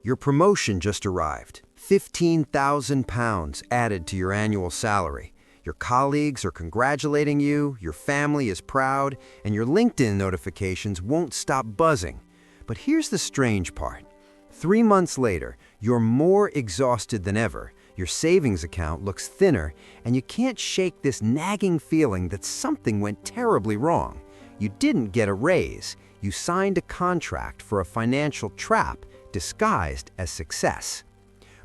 Your promotion just arrived. £15,000 added to your annual salary. Your colleagues are congratulating you, your family is proud, and your LinkedIn notifications won't stop buzzing. But here's the strange part. 3 months later, you're more exhausted than ever, your savings account looks thinner, and you can't shake this nagging feeling that something went terribly wrong. You didn't get a raise, you signed a contract for a financial trap disguised as success.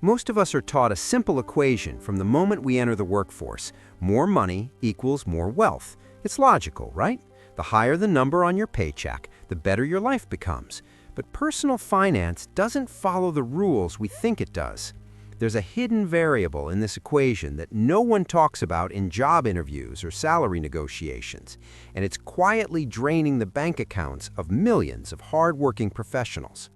Most of us are taught a simple equation from the moment we enter the workforce. More money equals more wealth. It's logical, right? The higher the number on your paycheck, the better your life becomes. But personal finance doesn't follow the rules we think it does. There's a hidden variable in this equation that no one talks about in job interviews or salary negotiations, and it's quietly draining the bank accounts of millions of hard-working professionals.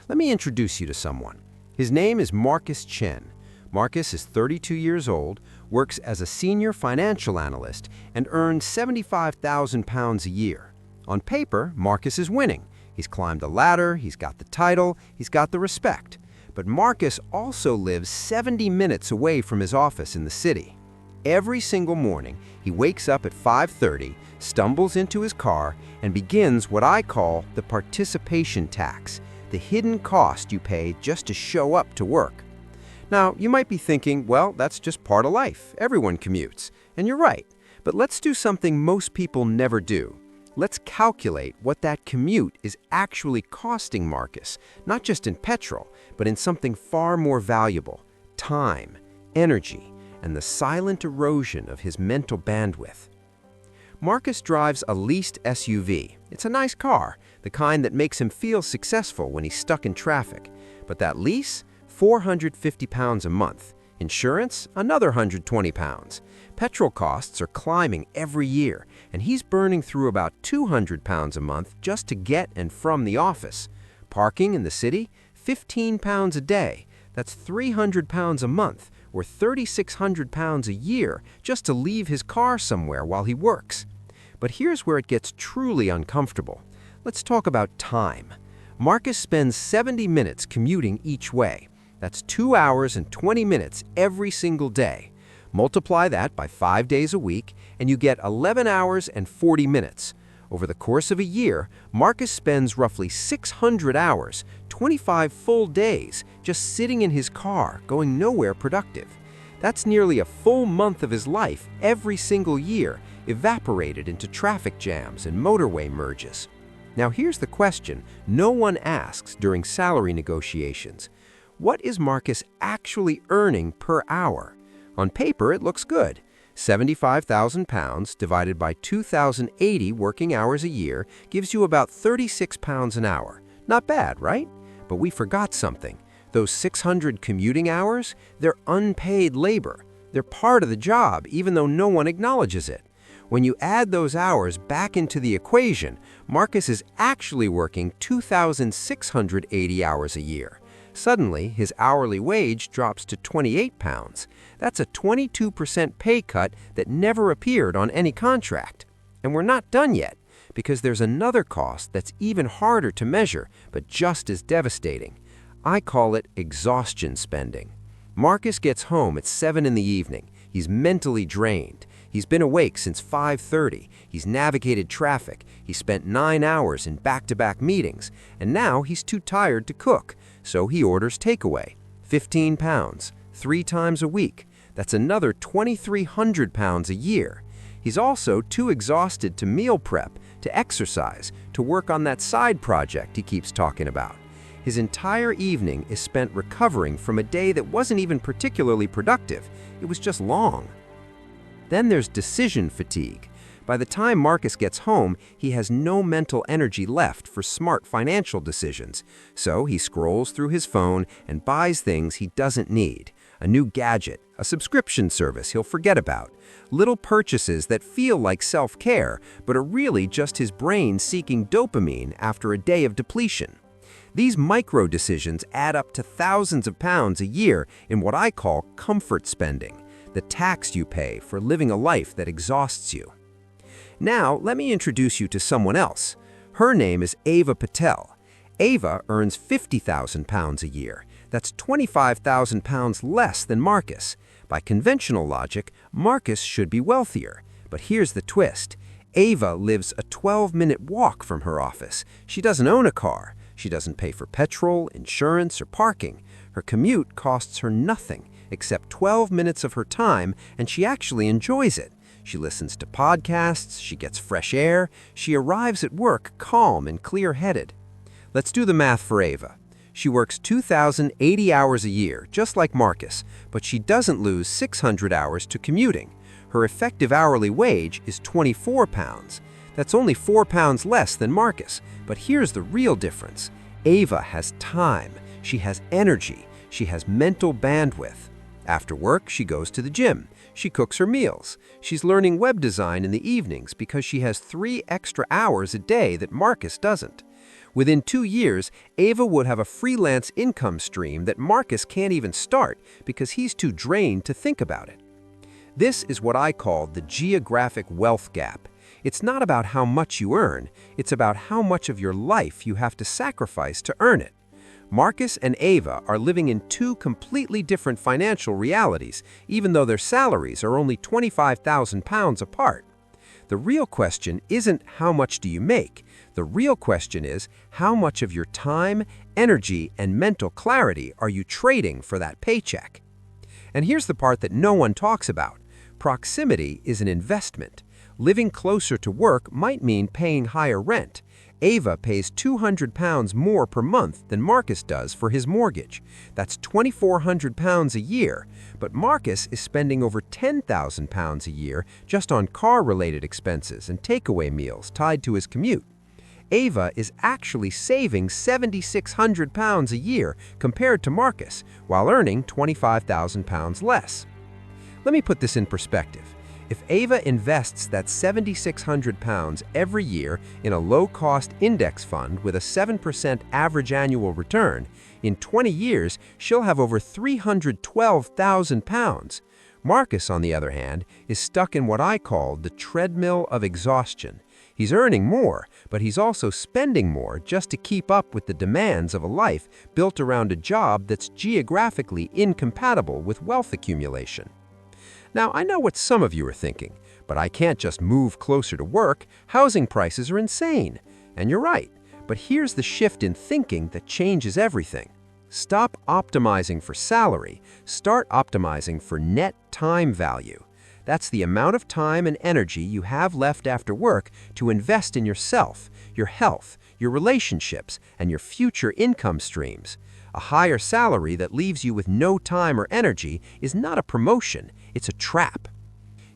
Let me introduce you to someone. His name is Marcus Chen. Marcus is 32 years old, works as a senior financial analyst, and earns £75,000 a year. On paper, Marcus is winning. He's climbed the ladder, he's got the title, he's got the respect. But Marcus also lives 70 minutes away from his office in the city. Every single morning, he wakes up at 5:30, stumbles into his car, and begins what I call the participation tax, the hidden cost you pay just to show up to work. Now, you might be thinking, well, that's just part of life. Everyone commutes. And you're right. But let's do something most people never do. Let's calculate what that commute is actually costing Marcus, not just in petrol, but in something far more valuable: time, energy, and the silent erosion of his mental bandwidth. Marcus drives a leased SUV. It's a nice car, the kind that makes him feel successful when he's stuck in traffic. But that lease? £450 a month. Insurance? Another £120. Petrol costs are climbing every year, and he's burning through about £200 a month just to get and from the office. Parking in the city? £15 a day. That's £300 a month, or £3,600 a year just to leave his car somewhere while he works. But here's where it gets truly uncomfortable. Let's talk about time. Marcus spends 70 minutes commuting each way. That's 2 hours and 20 minutes every single day. Multiply that by 5 days a week, and you get 11 hours and 40 minutes. Over the course of a year, Marcus spends roughly 600 hours, 25 full days, just sitting in his car, going nowhere productive. That's nearly a full month of his life every single year, evaporated into traffic jams and motorway merges. Now here's the question no one asks during salary negotiations. What is Marcus actually earning per hour? On paper, it looks good. £75,000 divided by 2,080 working hours a year gives you about £36 an hour. Not bad, right? But we forgot something. Those 600 commuting hours, they're unpaid labor. They're part of the job, even though no one acknowledges it. When you add those hours back into the equation, Marcus is actually working 2,680 hours a year. Suddenly, his hourly wage drops to £28. That's a 22% pay cut that never appeared on any contract. And we're not done yet, because there's another cost that's even harder to measure, but just as devastating. I call it exhaustion spending. Marcus gets home at 7 in the evening. He's mentally drained. He's been awake since 5:30. He's navigated traffic. He spent 9 hours in back-to-back meetings. And now he's too tired to cook. So he orders takeaway. £15, 3 times a week. That's another £2,300 a year. He's also too exhausted to meal prep, to exercise, to work on that side project he keeps talking about. His entire evening is spent recovering from a day that wasn't even particularly productive. It was just long. Then there's decision fatigue. By the time Marcus gets home, he has no mental energy left for smart financial decisions. So he scrolls through his phone and buys things he doesn't need. A new gadget, a subscription service he'll forget about. Little purchases that feel like self-care, but are really just his brain seeking dopamine after a day of depletion. These micro decisions add up to thousands of pounds a year in what I call comfort spending, the tax you pay for living a life that exhausts you. Now, let me introduce you to someone else. Her name is Ava Patel. Ava earns £50,000 a year. That's £25,000 less than Marcus. By conventional logic, Marcus should be wealthier. But here's the twist. Ava lives a 12-minute walk from her office. She doesn't own a car. She doesn't pay for petrol, insurance, or parking. Her commute costs her nothing except 12 minutes of her time, and she actually enjoys it. She listens to podcasts, she gets fresh air, she arrives at work calm and clear-headed. Let's do the math for Ava. She works 2,080 hours a year, just like Marcus, but she doesn't lose 600 hours to commuting. Her effective hourly wage is £24. That's only £4 less than Marcus. But here's the real difference. Ava has time, she has energy, she has mental bandwidth. After work, she goes to the gym. She cooks her meals. She's learning web design in the evenings because she has 3 extra hours a day that Marcus doesn't. Within 2 years, Ava would have a freelance income stream that Marcus can't even start because he's too drained to think about it. This is what I call the geographic wealth gap. It's not about how much you earn, it's about how much of your life you have to sacrifice to earn it. Marcus and Ava are living in 2 completely different financial realities, even though their salaries are only £25,000 apart. The real question isn't how much do you make. The real question is how much of your time, energy, and mental clarity are you trading for that paycheck? And here's the part that no one talks about. Proximity is an investment. Living closer to work might mean paying higher rent. Ava pays £200 more per month than Marcus does for his mortgage. That's £2,400 a year, but Marcus is spending over £10,000 a year just on car-related expenses and takeaway meals tied to his commute. Ava is actually saving £7,600 a year compared to Marcus, while earning £25,000 less. Let me put this in perspective. If Ava invests that £7,600 every year in a low-cost index fund with a 7% average annual return, in 20 years she'll have over £312,000. Marcus, on the other hand, is stuck in what I call the treadmill of exhaustion. He's earning more, but he's also spending more just to keep up with the demands of a life built around a job that's geographically incompatible with wealth accumulation. Now, I know what some of you are thinking, but I can't just move closer to work. Housing prices are insane. And you're right, but here's the shift in thinking that changes everything. Stop optimizing for salary, start optimizing for net time value. That's the amount of time and energy you have left after work to invest in yourself, your health, your relationships, and your future income streams. A higher salary that leaves you with no time or energy is not a promotion, it's a trap.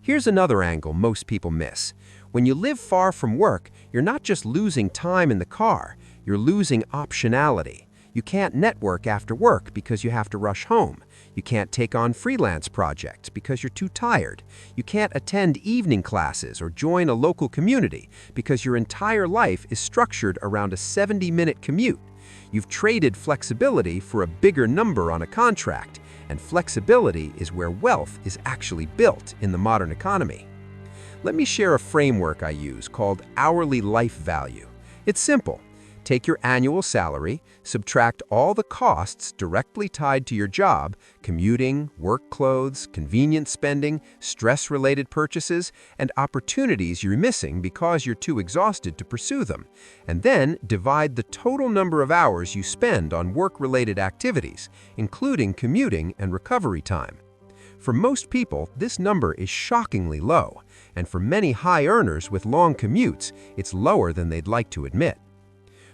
Here's another angle most people miss. When you live far from work, you're not just losing time in the car, you're losing optionality. You can't network after work because you have to rush home. You can't take on freelance projects because you're too tired. You can't attend evening classes or join a local community because your entire life is structured around a 70-minute commute. You've traded flexibility for a bigger number on a contract, and flexibility is where wealth is actually built in the modern economy. Let me share a framework I use called hourly life value. It's simple. Take your annual salary, subtract all the costs directly tied to your job, commuting, work clothes, convenience spending, stress-related purchases, and opportunities you're missing because you're too exhausted to pursue them, and then divide the total number of hours you spend on work-related activities, including commuting and recovery time. For most people, this number is shockingly low, and for many high earners with long commutes, it's lower than they'd like to admit.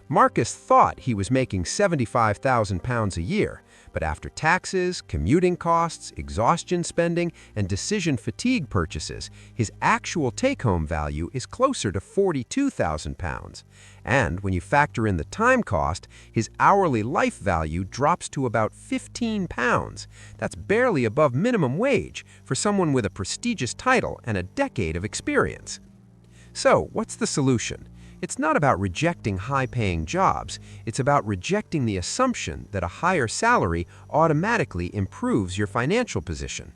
Marcus thought he was making £75,000 a year, but after taxes, commuting costs, exhaustion spending, and decision fatigue purchases, his actual take-home value is closer to £42,000. And when you factor in the time cost, his hourly life value drops to about £15. That's barely above minimum wage for someone with a prestigious title and a decade of experience. So, what's the solution? It's not about rejecting high-paying jobs, it's about rejecting the assumption that a higher salary automatically improves your financial position.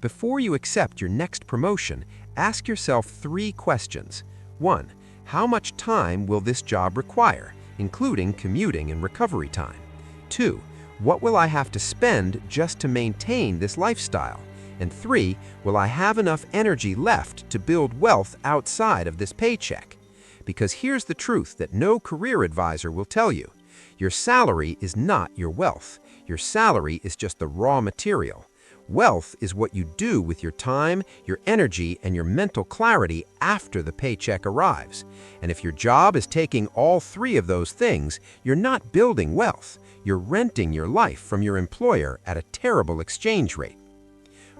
Before you accept your next promotion, ask yourself 3 questions. 1. How much time will this job require? including commuting and recovery time? 2. What will I have to spend just to maintain this lifestyle? And 3. Will I have enough energy left to build wealth outside of this paycheck? Because here's the truth that no career advisor will tell you. Your salary is not your wealth. Your salary is just the raw material. Wealth is what you do with your time, your energy, and your mental clarity after the paycheck arrives. And if your job is taking all three of those things, you're not building wealth. You're renting your life from your employer at a terrible exchange rate.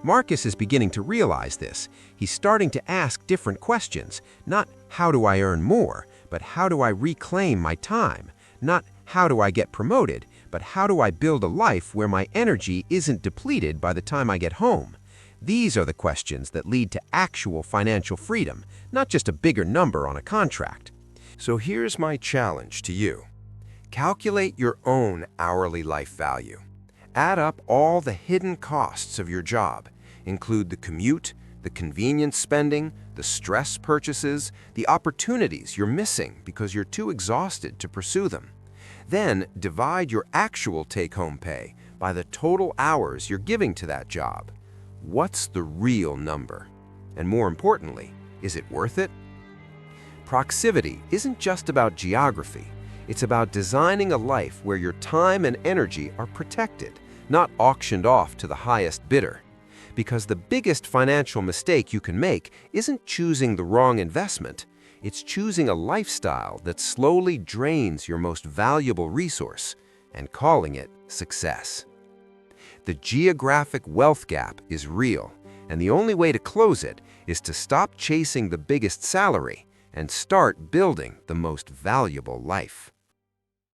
Marcus is beginning to realize this. He's starting to ask different questions. Not how do I earn more, but how do I reclaim my time? Not how do I get promoted, but how do I build a life where my energy isn't depleted by the time I get home? These are the questions that lead to actual financial freedom, not just a bigger number on a contract. So here's my challenge to you. Calculate your own hourly life value. Add up all the hidden costs of your job. Include the commute, the convenience spending, the stress purchases, the opportunities you're missing because you're too exhausted to pursue them. Then divide your actual take-home pay by the total hours you're giving to that job. What's the real number? And more importantly, is it worth it? Proximity isn't just about geography. It's about designing a life where your time and energy are protected, not auctioned off to the highest bidder. Because the biggest financial mistake you can make isn't choosing the wrong investment. It's choosing a lifestyle that slowly drains your most valuable resource and calling it success. The geographic wealth gap is real, and the only way to close it is to stop chasing the biggest salary and start building the most valuable life.